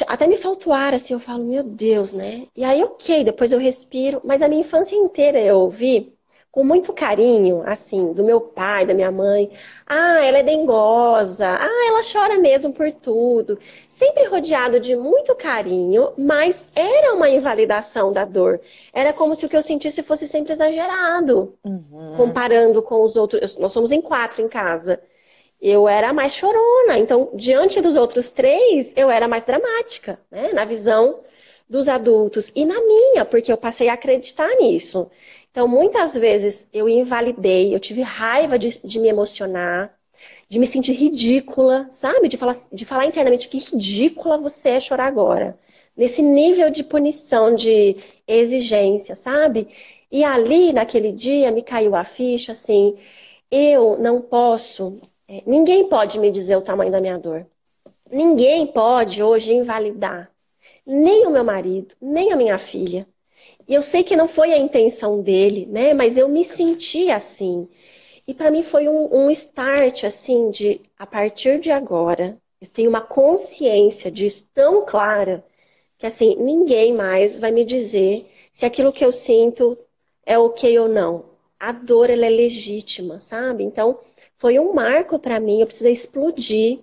Até me falta o ar, assim, eu falo, meu Deus, né? E aí, ok, depois eu respiro. Mas a minha infância inteira eu ouvi com muito carinho, assim, do meu pai, da minha mãe. Ah, ela é dengosa. Ah, ela chora mesmo por tudo. Sempre rodeado de muito carinho, mas era uma invalidação da dor. Era como se o que eu sentisse fosse sempre exagerado, Uhum. comparando com os outros. Nós somos em 4 em casa. Eu era a mais chorona. Então, diante dos outros 3, eu era mais dramática, né? Na visão dos adultos e na minha, porque eu passei a acreditar nisso. Então, muitas vezes eu invalidei, eu tive raiva de me emocionar, de me sentir ridícula, sabe? De falar internamente que ridícula você é chorar agora. Nesse nível de punição, de exigência, sabe? E ali, naquele dia, me caiu a ficha, assim, eu não posso, ninguém pode me dizer o tamanho da minha dor. Ninguém pode hoje invalidar, nem o meu marido, nem a minha filha. E eu sei que não foi a intenção dele, né? Mas eu me senti assim. E para mim foi um start, assim, de a partir de agora, eu tenho uma consciência disso tão clara que, assim, ninguém mais vai me dizer se aquilo que eu sinto é ok ou não. A dor, ela é legítima, sabe? Então, foi um marco para mim, eu precisei explodir.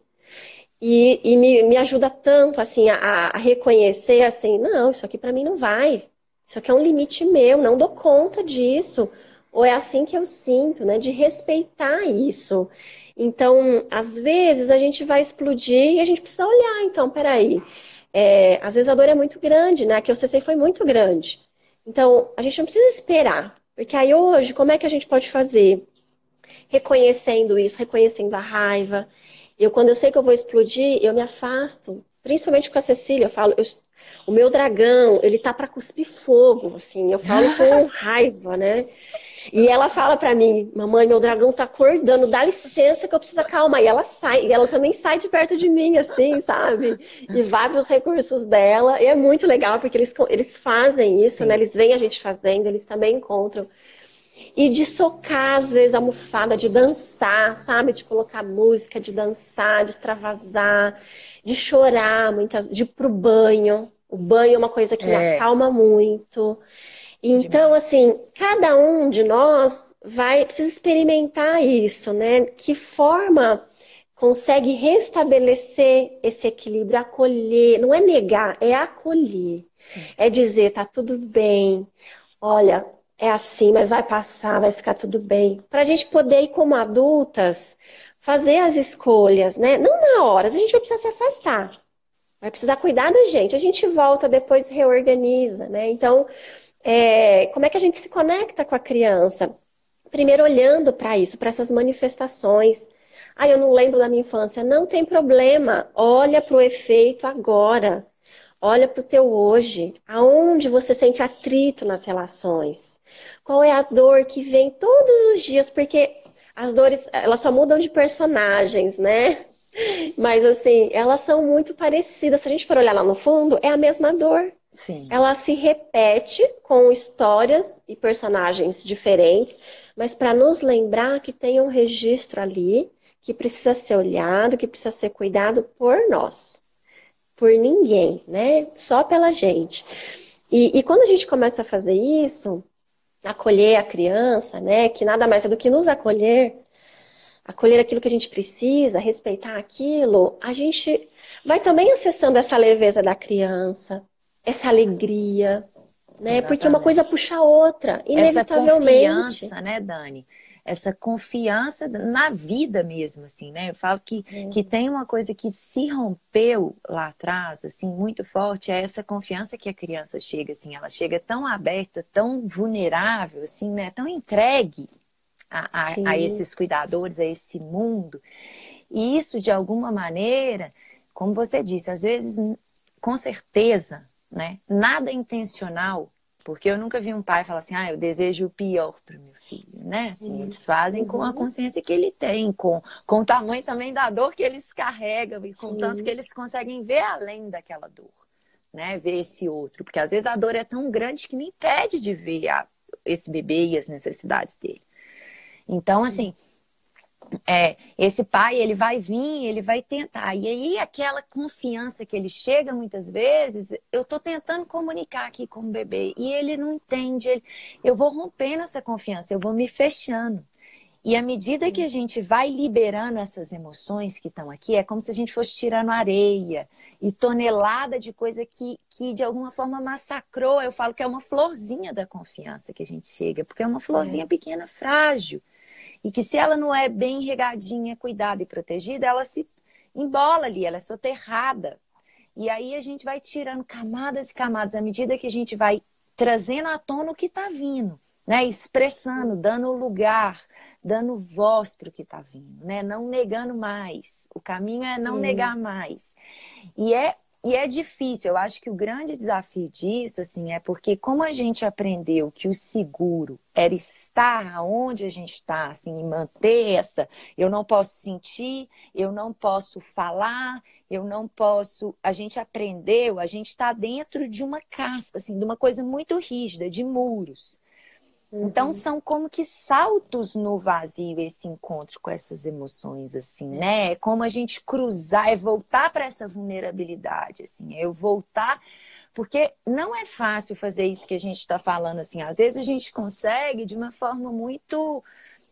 E me ajuda tanto, assim, a reconhecer, assim, não, isso aqui para mim não vai. Isso aqui é um limite meu, não dou conta disso. Ou é assim que eu sinto, né? De respeitar isso. Então, às vezes a gente vai explodir e a gente precisa olhar, então, peraí. Às vezes a dor é muito grande, né? A que eu cessei foi muito grande. Então, a gente não precisa esperar. Porque aí hoje, como é que a gente pode fazer? Reconhecendo isso, reconhecendo a raiva. Quando eu sei que eu vou explodir, eu me afasto. Principalmente com a Cecília, eu falo, o meu dragão, ele tá para cuspir fogo, assim, eu falo com raiva, né? E ela fala para mim, mamãe, meu dragão tá acordando, dá licença que eu preciso acalmar. E ela sai, e ela também sai de perto de mim, assim, sabe? E vai para os recursos dela. E é muito legal, porque eles fazem isso, né? Sim. Eles veem a gente fazendo, eles também encontram. E de socar, às vezes, a almofada, de dançar, sabe? De colocar música, de dançar, de extravasar, de chorar, de ir pro banho. O banho é uma coisa que me É, acalma muito. Então, demais. assim, cada um de nós precisa experimentar isso, né? Que forma consegue restabelecer esse equilíbrio, acolher, não é negar, é acolher. É dizer, tá tudo bem, olha, é assim, mas vai passar, vai ficar tudo bem. Para a gente poder ir como adultas, fazer as escolhas, né? Não na hora, a gente vai precisar se afastar, vai precisar cuidar da gente. A gente volta depois, reorganiza, né? Então, como é que a gente se conecta com a criança? Primeiro olhando para isso, para essas manifestações. Ah, eu não lembro da minha infância. Não tem problema. Olha para o efeito agora. Olha para o teu hoje. Aonde você sente atrito nas relações? Qual é a dor que vem todos os dias? Porque as dores, elas só mudam de personagens, né? Mas assim, elas são muito parecidas. Se a gente for olhar lá no fundo, é a mesma dor. Sim. Ela se repete com histórias e personagens diferentes, mas para nos lembrar que tem um registro ali que precisa ser olhado, que precisa ser cuidado por nós, por ninguém, né? Só pela gente. E quando a gente começa a fazer isso, acolher a criança, né? Que nada mais é do que nos acolher, acolher aquilo que a gente precisa, respeitar aquilo, a gente vai também acessando essa leveza da criança, essa alegria, né? Porque uma coisa Exatamente. puxa a outra, Essa inevitavelmente. confiança, né, Dani? Essa confiança na vida mesmo, assim, né? Eu falo que tem uma coisa que se rompeu lá atrás, assim, muito forte, é essa confiança que a criança chega, assim, ela chega tão aberta, tão vulnerável, assim, né? Tão entregue a Sim, esses cuidadores, a esse mundo. E isso, de alguma maneira, como você disse, às vezes, com certeza, né? Nada intencional, porque eu nunca vi um pai falar assim, ah, eu desejo o pior para o meu filho, né? Assim, eles isso. fazem com a Uhum, consciência que ele tem, com o tamanho também da dor que eles carregam e com tanto que sim, eles conseguem ver além daquela dor, né? Ver esse outro. Porque às vezes a dor é tão grande que me impede de ver esse bebê e as necessidades dele. Então, assim, esse pai, ele vai vir, ele vai tentar. E aí, aquela confiança que ele chega muitas vezes, eu tô tentando comunicar aqui com o bebê e ele não entende. Eu vou rompendo essa confiança, eu vou me fechando. E à medida que a gente vai liberando essas emoções que estão aqui, é como se a gente fosse tirando areia e tonelada de coisa que de alguma forma massacrou. Eu falo que é uma florzinha da confiança que a gente chega, porque é uma florzinha pequena, frágil. E que se ela não é bem regadinha, cuidada e protegida, ela se embola ali, ela é soterrada. E aí a gente vai tirando camadas e camadas à medida que a gente vai trazendo à tona o que está vindo, né? Expressando, dando lugar, dando voz para o que está vindo, né? Não negando mais. O caminho é não negar mais. E é difícil, eu acho que o grande desafio disso, assim, é porque como a gente aprendeu que o seguro era estar onde a gente está, assim, e manter eu não posso sentir, eu não posso falar, eu não posso, a gente aprendeu, a gente está dentro de uma casca, assim, de uma coisa muito rígida, de muros. Então são como que saltos no vazio esse encontro com essas emoções, assim, né? É como a gente cruzar, é voltar para essa vulnerabilidade, assim, é eu voltar, porque não é fácil fazer isso que a gente está falando, assim. Às vezes a gente consegue de uma forma muito,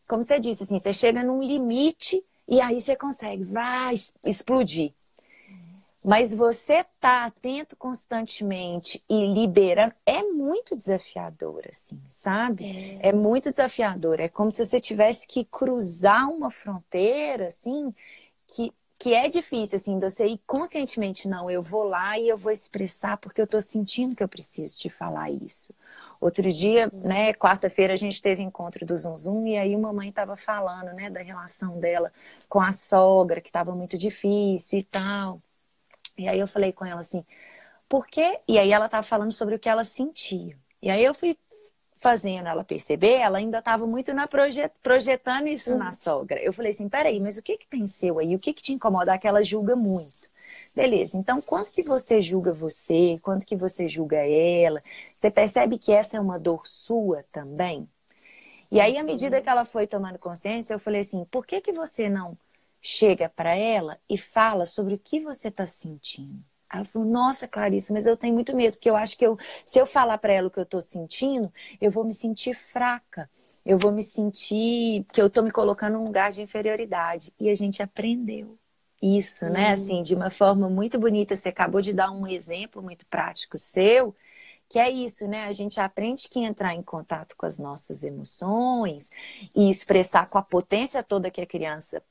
como você disse, assim, você chega num limite e aí você consegue, vai explodir. Mas você tá atento constantemente e liberando é muito desafiador, assim, sabe? É muito desafiador. É como se você tivesse que cruzar uma fronteira, assim, que é difícil, assim, de você ir conscientemente, não, eu vou lá e eu vou expressar porque eu tô sentindo que eu preciso te falar isso. Outro dia, né, quarta-feira, a gente teve encontro do Zum Zum e aí uma mãe estava falando, né, da relação dela com a sogra, que estava muito difícil e tal. E aí eu falei com ela assim, por quê? E aí ela estava falando sobre o que ela sentia. E aí eu fui fazendo ela perceber, ela ainda estava muito projetando isso na sogra. Eu falei assim, peraí, mas o que tem seu aí? O que te incomoda? Que ela julga muito. Beleza, então quanto que você julga você? Quanto que você julga ela? Você percebe que essa é uma dor sua também? E aí, à medida que ela foi tomando consciência, eu falei assim, por que você não chega para ela e fala sobre o que você está sentindo? Ela falou, nossa, Clarice, mas eu tenho muito medo, porque eu acho que se eu falar para ela o que eu estou sentindo, eu vou me sentir fraca. Eu vou me sentir que eu estou me colocando num lugar de inferioridade. E a gente aprendeu isso, né? Assim, de uma forma muito bonita. Você acabou de dar um exemplo muito prático seu, que é isso, né? A gente aprende que entrar em contato com as nossas emoções e expressar com a potência toda que a criança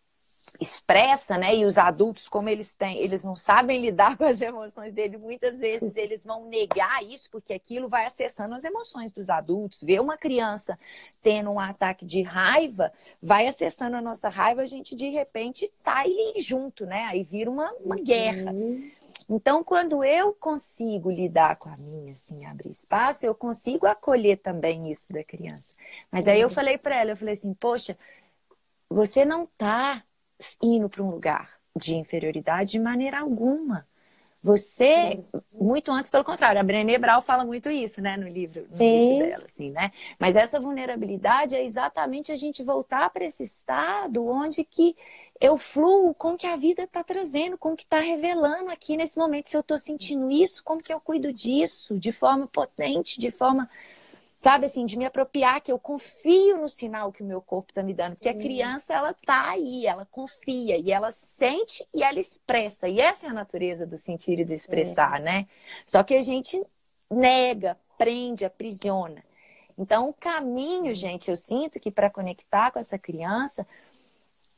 expressa, né? E os adultos, como eles têm, eles não sabem lidar com as emoções dele, muitas vezes eles vão negar isso, porque aquilo vai acessando as emoções dos adultos. Ver uma criança tendo um ataque de raiva, vai acessando a nossa raiva, a gente de repente tá ali junto, né? Aí vira uma guerra. Então, quando eu consigo lidar com a minha, assim, abrir espaço, eu consigo acolher também isso da criança. Mas aí eu falei para ela, eu falei assim, poxa, você não tá indo para um lugar de inferioridade de maneira alguma. Você, muito antes, pelo contrário, a Brené Brown fala muito isso, né, no livro dela, assim, né? Mas essa vulnerabilidade é exatamente a gente voltar para esse estado onde que eu fluo com o que a vida está trazendo, com o que está revelando aqui nesse momento. Se eu estou sentindo isso, como que eu cuido disso? De forma potente, de forma, sabe assim, de me apropriar, que eu confio no sinal que o meu corpo está me dando. Porque a criança, ela tá aí, ela confia, e ela sente e ela expressa. E essa é a natureza do sentir e do expressar, né? Só que a gente nega, prende, aprisiona. Então, o caminho, gente, eu sinto que para conectar com essa criança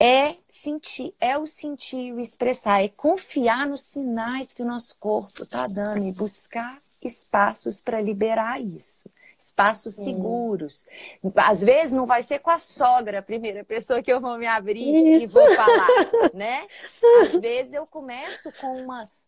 é sentir, é o sentir e o expressar, é confiar nos sinais que o nosso corpo está dando e buscar espaços para liberar isso. Espaços seguros. Às vezes não vai ser com a sogra a primeira pessoa que eu vou me abrir e vou falar, né? Às vezes eu começo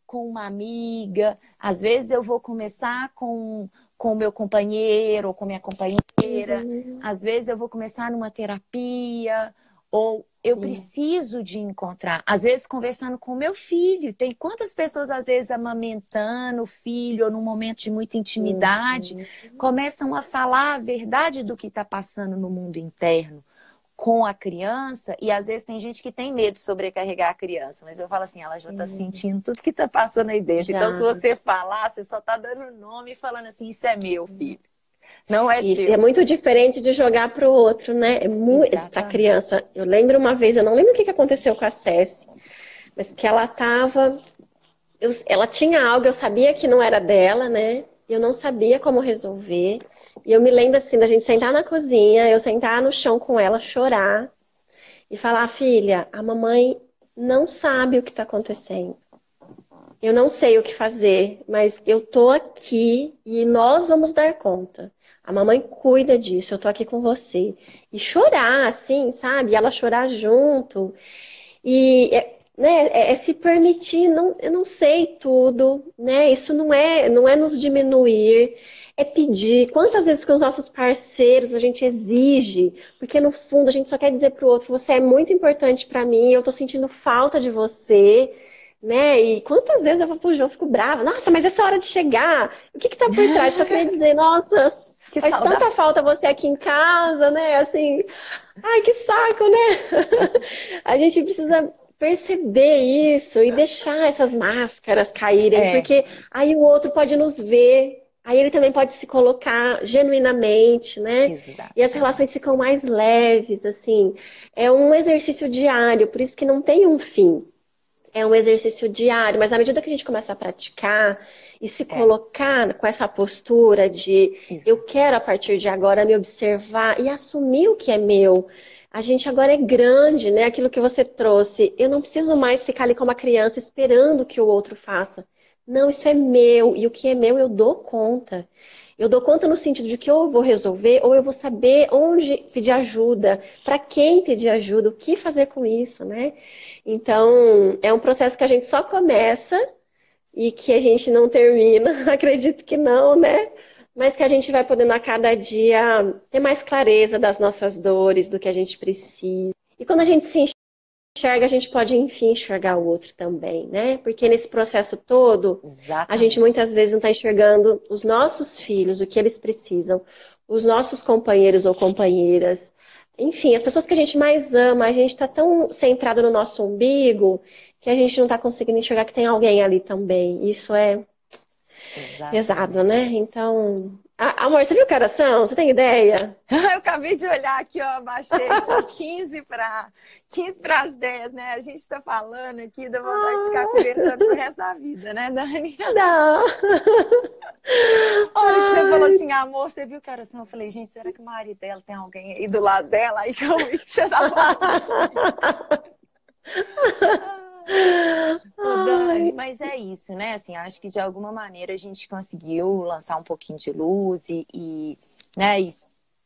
com uma amiga, às vezes eu vou começar com o meu companheiro ou com minha companheira, às vezes eu vou começar numa terapia, ou eu preciso de encontrar, às vezes conversando com meu filho, tem quantas pessoas às vezes amamentando o filho ou num momento de muita intimidade, começam a falar a verdade do que está passando no mundo interno com a criança, e às vezes tem gente que tem medo de sobrecarregar a criança, mas eu falo assim, ela já está sentindo tudo que está passando aí dentro, então se você falar, você só está dando nome e falando assim, isso é meu, filho. Não é Isso, e seu. é muito diferente de jogar para o outro, né? É muito para criança. Eu lembro uma vez, eu não lembro o que aconteceu com a Cessi, mas que ela tava, ela tinha algo, eu sabia que não era dela, né? Eu não sabia como resolver. E eu me lembro assim da gente sentar na cozinha, eu sentar no chão com ela, chorar e falar, filha, a mamãe não sabe o que está acontecendo. Eu não sei o que fazer, mas eu tô aqui e nós vamos dar conta. A mamãe cuida disso, eu tô aqui com você. E chorar, assim, sabe? Ela chorar junto. E né, é se permitir, não, eu não sei tudo, né? Isso não é nos diminuir, é pedir. Quantas vezes que os nossos parceiros a gente exige, porque no fundo a gente só quer dizer pro outro, você é muito importante para mim, eu tô sentindo falta de você. Né? E quantas vezes eu vou pro João, fico brava. Nossa, mas essa hora de chegar, o que que tá por trás? Só queria dizer, nossa, Que faz saudade. tanta falta você aqui em casa, né? Assim, ai, que saco, né? A gente precisa perceber isso e deixar essas máscaras caírem, porque aí o outro pode nos ver, aí ele também pode se colocar genuinamente, né? E as relações ficam mais leves, assim. É um exercício diário, por isso que não tem um fim. É um exercício diário, mas à medida que a gente começa a praticar e se colocar com essa postura de eu quero a partir de agora me observar e assumir o que é meu, a gente agora é grande, né? Aquilo que você trouxe. Eu não preciso mais ficar ali como uma criança esperando que o outro faça. Não, isso é meu e o que é meu eu dou conta. Eu dou conta no sentido de que ou eu vou resolver ou eu vou saber onde pedir ajuda, para quem pedir ajuda, o que fazer com isso, né? Então, é um processo que a gente só começa e que a gente não termina. Acredito que não, né? Mas que a gente vai podendo a cada dia ter mais clareza das nossas dores, do que a gente precisa. E quando a gente se enxerga, a gente pode, enfim, enxergar o outro também, né? Porque nesse processo todo, a gente muitas vezes não está enxergando os nossos filhos, o que eles precisam, os nossos companheiros ou companheiras, enfim, as pessoas que a gente mais ama, a gente está tão centrado no nosso umbigo que a gente não está conseguindo enxergar que tem alguém ali também. Isso é pesado, né? Então, amor, você viu que horas são? Você tem ideia? Eu acabei de olhar aqui, ó, abaixei, são 15 para as 10, né? A gente está falando aqui, dá vontade de ficar conversando pro resto da vida, né, Dani? Não. A hora que você falou assim, amor, você viu que horas são? Eu falei, gente, será que o marido dela tem alguém aí do lado dela? Aí que eu vi que você tá falando. Ô, Dani, mas é isso, né? Assim, acho que de alguma maneira a gente conseguiu lançar um pouquinho de luz né, e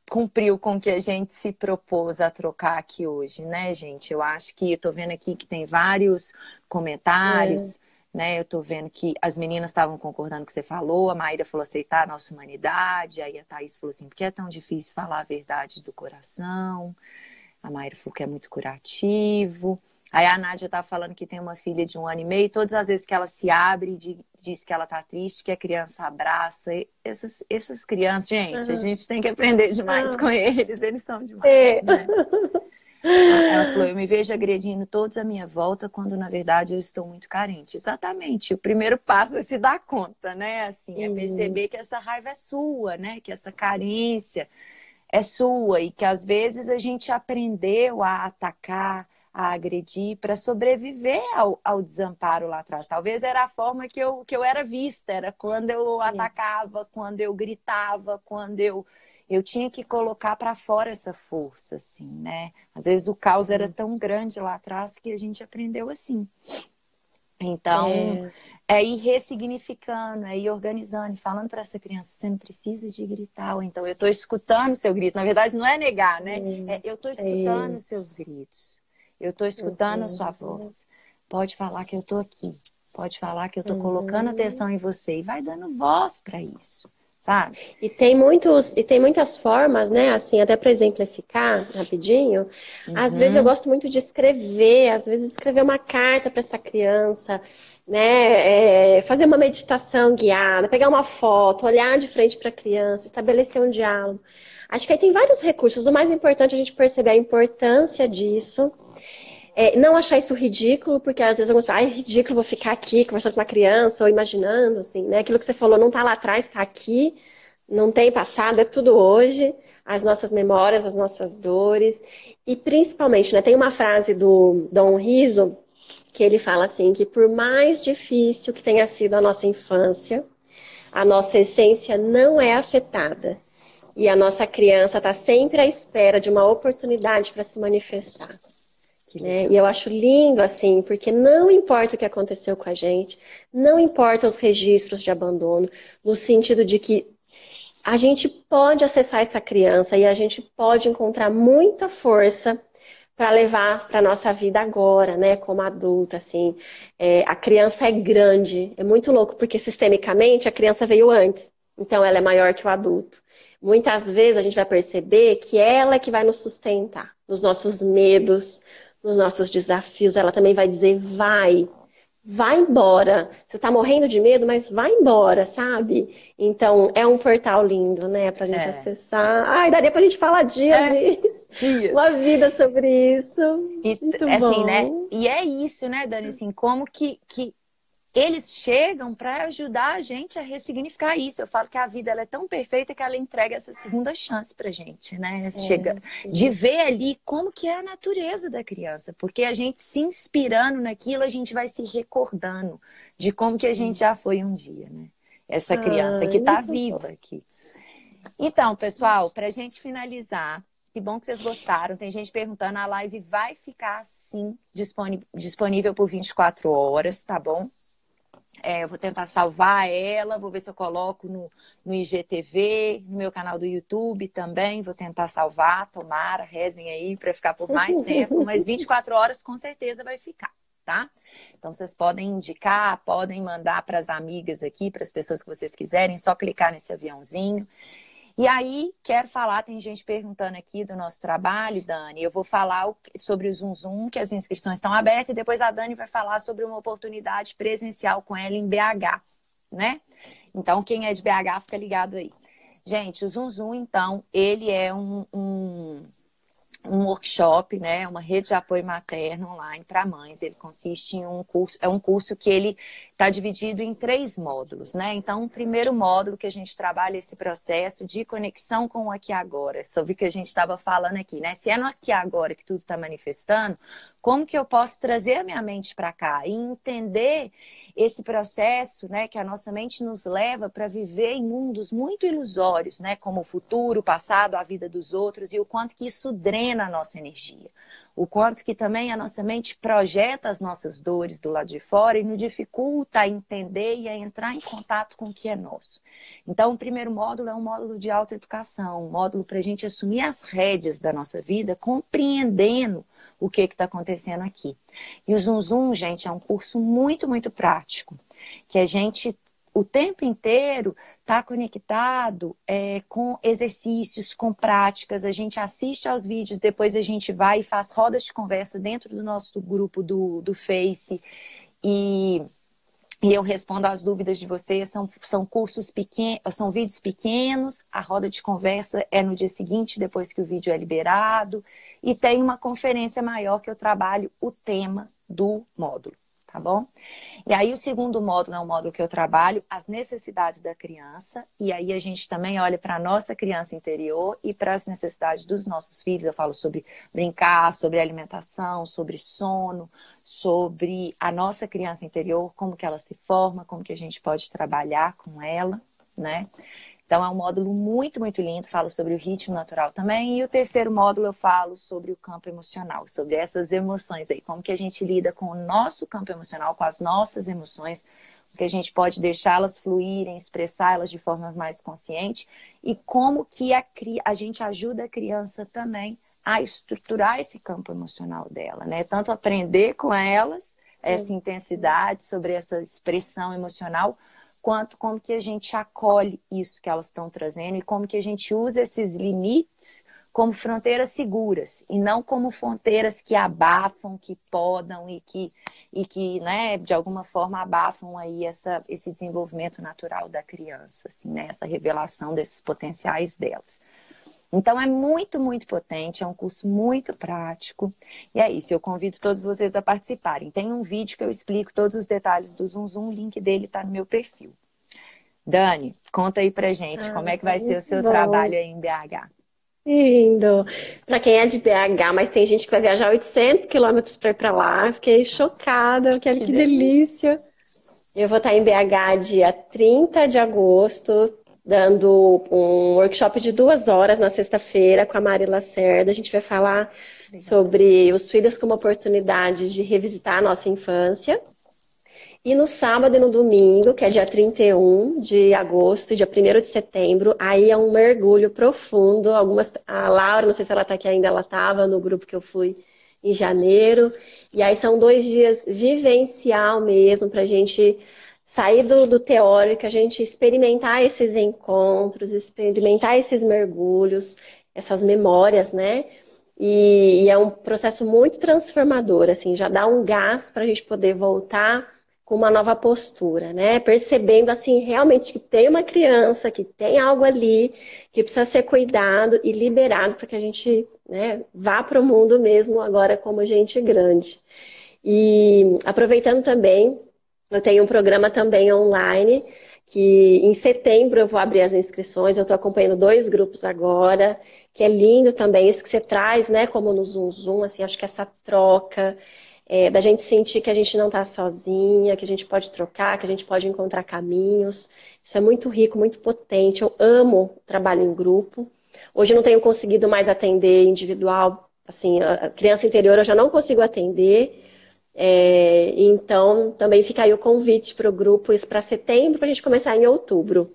cumpriu com o que a gente se propôs a trocar aqui hoje, né, gente? Eu acho que eu tô vendo aqui que tem vários comentários, né? Eu tô vendo que as meninas estavam concordando com o que você falou, a Maíra falou aceitar a nossa humanidade, aí a Thaís falou assim, por que é tão difícil falar a verdade do coração? A Maíra falou que é muito curativo. Aí a Nádia tá falando que tem uma filha de 1 ano e meio, e todas as vezes que ela se abre e diz que ela tá triste, que a criança abraça. E essas crianças, gente, a gente tem que aprender demais com eles são demais, né? Ela falou, eu me vejo agredindo todos à minha volta, quando na verdade eu estou muito carente. Exatamente, o primeiro passo é se dar conta, né? Assim, é perceber que essa raiva é sua, né? Que essa carência é sua e que às vezes a gente aprendeu a atacar, a agredir para sobreviver ao desamparo lá atrás. Talvez era a forma que eu era vista, era quando eu atacava, quando eu gritava, quando eu tinha que colocar para fora essa força, assim, né? Às vezes o caos era tão grande lá atrás que a gente aprendeu assim. Então, é ir ressignificando, é ir organizando e falando para essa criança, você não precisa de gritar, ou então eu estou escutando o seu grito. Na verdade, não é negar, né? Eu estou escutando os seus gritos. Eu estou escutando a sua voz. Pode falar que eu estou aqui. Pode falar que eu estou colocando atenção em você. E vai dando voz para isso, sabe? E tem muitas formas, né? Assim, até para exemplificar rapidinho, às vezes eu Uhum. gosto muito de escrever, às vezes escrever uma carta para essa criança, né? Fazer uma meditação guiada, pegar uma foto, olhar de frente para a criança, estabelecer um diálogo. Acho que aí tem vários recursos. O mais importante é a gente perceber a importância disso. Não achar isso ridículo, porque às vezes alguns falam, é ridículo, vou ficar aqui conversando com uma criança ou imaginando, assim, né? Aquilo que você falou não está lá atrás, está aqui, não tem passado, é tudo hoje, as nossas memórias, as nossas dores. E principalmente, né, tem uma frase do Dom Riso que ele fala assim, que por mais difícil que tenha sido a nossa infância, a nossa essência não é afetada. E a nossa criança está sempre à espera de uma oportunidade para se manifestar. Que Né? legal. E eu acho lindo assim, porque não importa o que aconteceu com a gente, não importa os registros de abandono, no sentido de que a gente pode acessar essa criança e a gente pode encontrar muita força para levar para a nossa vida agora, né, como adulta, assim. A criança é grande, é muito louco, porque sistemicamente a criança veio antes, então ela é maior que o adulto. Muitas vezes a gente vai perceber que ela é que vai nos sustentar, nos nossos medos, nos nossos desafios. Ela também vai dizer, vai embora. Você tá morrendo de medo, mas vai embora, sabe? Então, é um portal lindo, né, pra gente É. acessar. Ai, daria pra gente falar dias É, e dias. uma vida sobre isso. E Muito assim, né? bom. E é isso, né, Dani? Assim, como que eles chegam para ajudar a gente a ressignificar isso. Eu falo que a vida ela é tão perfeita que ela entrega essa segunda chance para gente, né? Chega de Sim. ver ali como que é a natureza da criança, porque a gente se inspirando naquilo, a gente vai se recordando de como que a gente já foi um dia, né? Essa criança que Ai, está muito bom. viva aqui. Então, pessoal, para a gente finalizar, que bom que vocês gostaram. Tem gente perguntando, a live vai ficar sim disponível por 24 horas, tá bom? Eu vou tentar salvar ela, vou ver se eu coloco no IGTV, no meu canal do YouTube também, vou tentar salvar, tomara, rezem aí para ficar por mais tempo, mas 24 horas com certeza vai ficar, tá? Então vocês podem indicar, podem mandar para as amigas aqui, para as pessoas que vocês quiserem, só clicar nesse aviãozinho. E aí, quero falar, tem gente perguntando aqui do nosso trabalho, Dani. Eu vou falar sobre o Zoom Zoom, que as inscrições estão abertas, e depois a Dani vai falar sobre uma oportunidade presencial com ela em BH, né? Então, quem é de BH, fica ligado aí. Gente, o Zoom Zoom, então, ele é um workshop, né, uma rede de apoio materno online para mães. Ele consiste em um curso, é um curso que ele está dividido em 3 módulos, né? Então, o primeiro módulo que a gente trabalha esse processo de conexão com o aqui e agora, sobre o que a gente estava falando aqui, né? Se é no aqui e agora que tudo está manifestando, como que eu posso trazer a minha mente para cá e entender esse processo, né, que a nossa mente nos leva para viver em mundos muito ilusórios, né, como o futuro, o passado, a vida dos outros, e o quanto que isso drena a nossa energia. O quanto que também a nossa mente projeta as nossas dores do lado de fora e nos dificulta a entender e a entrar em contato com o que é nosso. Então, o primeiro módulo é um módulo de autoeducação, um módulo para a gente assumir as rédeas da nossa vida, compreendendo o que está acontecendo aqui. E o Zoom Zoom, gente, é um curso muito, muito prático, que a gente, o tempo inteiro, está conectado com exercícios, com práticas, a gente assiste aos vídeos, depois a gente vai e faz rodas de conversa dentro do nosso grupo do Face, e eu respondo às dúvidas de vocês. São cursos pequenos, são vídeos pequenos, a roda de conversa é no dia seguinte, depois que o vídeo é liberado, e tem uma conferência maior que eu trabalho o tema do módulo, tá bom? E aí o segundo módulo é um módulo que eu trabalho as necessidades da criança, e aí a gente também olha para a nossa criança interior e para as necessidades dos nossos filhos. Eu falo sobre brincar, sobre alimentação, sobre sono, sobre a nossa criança interior, como que ela se forma, como que a gente pode trabalhar com ela, né? Então é um módulo muito, muito lindo, falo sobre o ritmo natural também. E o terceiro módulo eu falo sobre o campo emocional, sobre essas emoções aí, como que a gente lida com o nosso campo emocional, com as nossas emoções, que a gente pode deixá-las fluírem, expressá-las de forma mais consciente, e como que a gente ajuda a criança também a estruturar esse campo emocional dela, né? Tanto aprender com elas, essa intensidade sobre essa expressão emocional, quanto como que a gente acolhe isso que elas estão trazendo e como que a gente usa esses limites como fronteiras seguras e não como fronteiras que abafam, que podam e que, né, de alguma forma abafam aí esse desenvolvimento natural da criança, assim, né, essa revelação desses potenciais delas. Então é muito, muito potente, é um curso muito prático. E é isso, eu convido todos vocês a participarem. Tem um vídeo que eu explico todos os detalhes do Zum Zum, o link dele está no meu perfil. Dani, conta aí pra gente, como é que vai ser o Muito seu bom. trabalho aí em BH? Lindo. Para quem é de BH, mas tem gente que vai viajar 800 quilômetros para ir para lá. Fiquei chocada, Que que delícia! delícia. Eu vou estar em BH dia 30 de agosto, dando um workshop de 2 horas na sexta-feira com a Mari Lacerda. A gente vai falar Que legal. sobre os filhos como oportunidade de revisitar a nossa infância. E no sábado e no domingo, que é dia 31 de agosto e dia 1º de setembro, aí é um mergulho profundo. A Laura, não sei se ela está aqui ainda, ela estava no grupo que eu fui em janeiro. E aí são 2 dias vivencial mesmo, para a gente sair do teórico, a gente experimentar esses encontros, experimentar esses mergulhos, essas memórias, né? E é um processo muito transformador, assim, já dá um gás para a gente poder voltar com uma nova postura, né? Percebendo assim realmente que tem uma criança, que tem algo ali que precisa ser cuidado e liberado para que a gente, né, vá para o mundo mesmo agora como gente grande. E aproveitando também, eu tenho um programa também online que em setembro eu vou abrir as inscrições. Eu estou acompanhando 2 grupos agora, que é lindo também isso que você traz, né? Como no Zoom Zoom, assim, acho que essa troca da gente sentir que a gente não está sozinha, que a gente pode trocar, que a gente pode encontrar caminhos. Isso é muito rico, muito potente. Eu amo trabalho em grupo. Hoje eu não tenho conseguido mais atender individual, assim, a criança interior eu já não consigo atender. Então, também fica aí o convite para o grupo, isso para setembro, para a gente começar em outubro.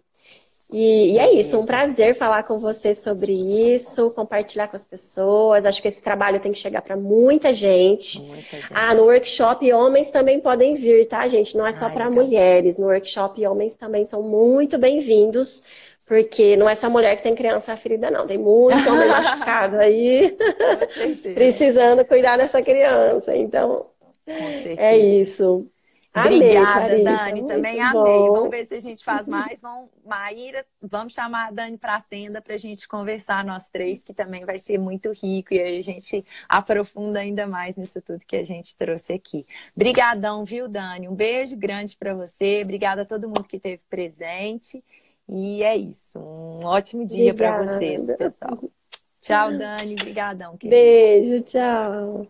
E é isso, um Beleza. prazer falar com você sobre isso, compartilhar com as pessoas. Acho que esse trabalho tem que chegar para muita gente. Muita Ah, no gente. workshop homens também podem vir, tá, gente? Não é só Ai, para legal. mulheres. No workshop homens também são muito bem-vindos, porque não é só mulher que tem criança ferida, não. Tem muito homem machucado aí, Com certeza. precisando cuidar dessa criança. Então, Com é certeza. isso. Amei, Obrigada, Clarissa. Dani. Muito Também amei. Vamos bom. ver se a gente faz mais. Maíra, vamos chamar a Dani para a tenda para a gente conversar, nós três, que também vai ser muito rico. E aí a gente aprofunda ainda mais nisso tudo que a gente trouxe aqui. Obrigadão, viu, Dani? Um beijo grande para você. Obrigada a todo mundo que esteve presente. E é isso. Um ótimo dia para vocês, Obrigada. pessoal. Tchau, Dani. Obrigadão, querida. Beijo, tchau.